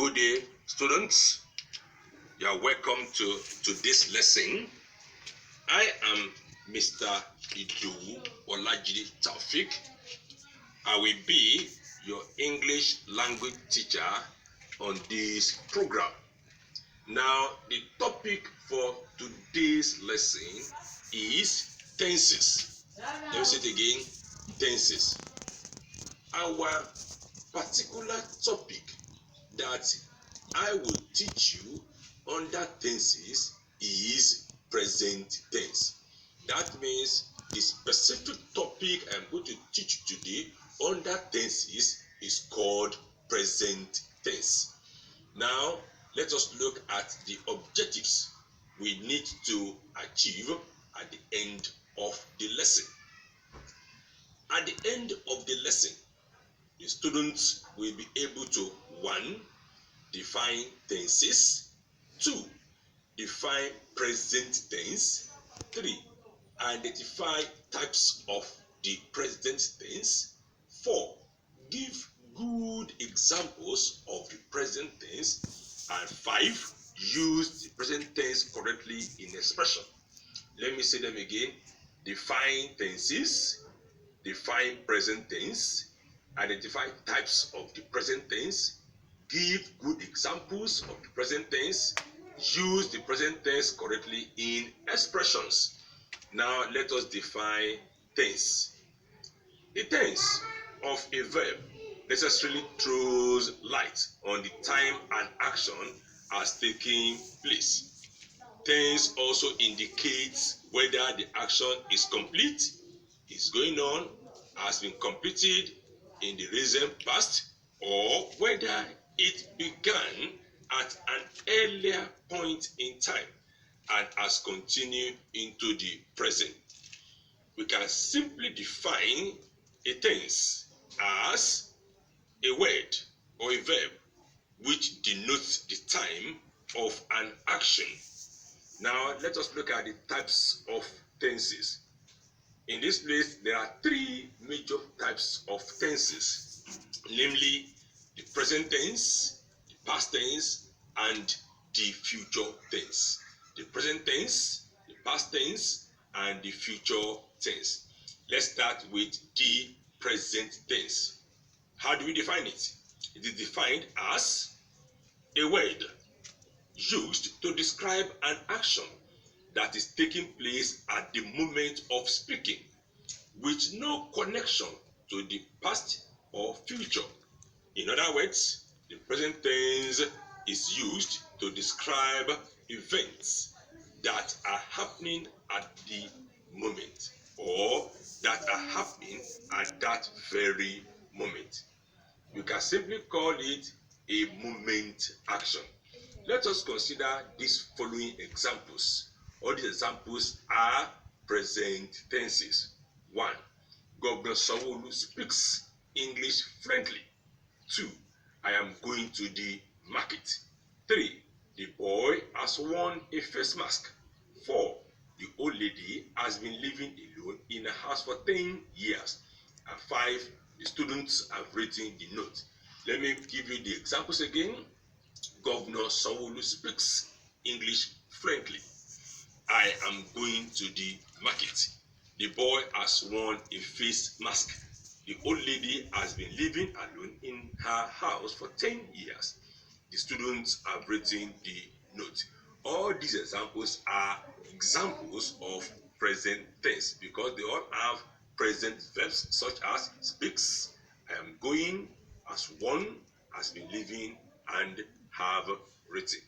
Good day, students. You are welcome to today's lesson. I am Mr. Idowu Olajide Taufik. I will be your English language teacher on this program. Now, the topic for today's lesson is tenses. Let me say it again, tenses. Our particular topic that I will teach you under tenses is present tense. That means the specific topic I'm going to teach you today under tenses is called present tense. Now, let us look at the objectives we need to achieve at the end of the lesson. At the end of the lesson, the students will be able to 1. Define tenses. 2. Define present tense. 3. Identify types of the present tense. 4. Give good examples of the present tense. And 5. Use the present tense correctly in expression. Let me say them again. Define tenses. Define present tense. Identify types of the present tense. Give good examples of the present tense. Use the present tense correctly in expressions. Now let us define tense. A tense of a verb necessarily throws light on the time an action has taken place. Tense also indicates whether the action is complete, is going on, has been completed in the recent past, or whether it began at an earlier point in time and has continued into the present. We can simply define a tense as a word or a verb which denotes the time of an action. Now let us look at the types of tenses. In this place, there are 3 major types of tenses, namely the present tense, the past tense, and the future tense. The present tense, the past tense, and the future tense. Let's start with the present tense. How do we define it? It is defined as a word used to describe an action that is taking place at the moment of speaking, with no connection to the past or future. In other words, the present tense is used to describe events that are happening at the moment or that are happening at that very moment. You can simply call it a moment action. Let us consider these following examples. All these examples are present tenses. 1. Governor Sanwo-Olu speaks English fluently. 2. I am going to the market. 3. The boy has worn a face mask. 4. The old lady has been living alone in a house for 10 years. And 5. The students have written the note. Let me give you the examples again. Governor Sanwo-Olu speaks English fluently. I am going to the market. The boy has worn a face mask. The old lady has been living alone in her house for 10 years. The students have written the note. All these examples are examples of present tense because they all have present verbs such as speaks, I am going, has worn, has been living, and have written.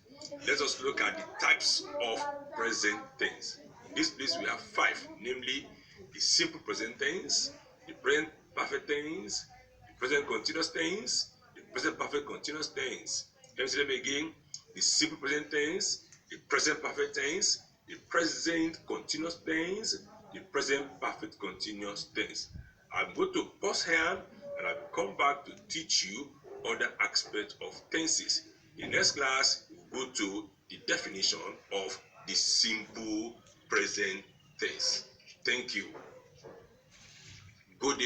Let us look at the types of present tense. In this place we have 5, namely the simple present tense, the present perfect tense, the present continuous tense, the present perfect continuous tense. Let me say them again. The simple present tense, the present perfect tense, the present continuous tense, the present perfect continuous tense. I'm going to pause here and I will come back to teach you other aspects of tenses. In next class, we'll go to the definition of the simple present tense. Thank you. Good day.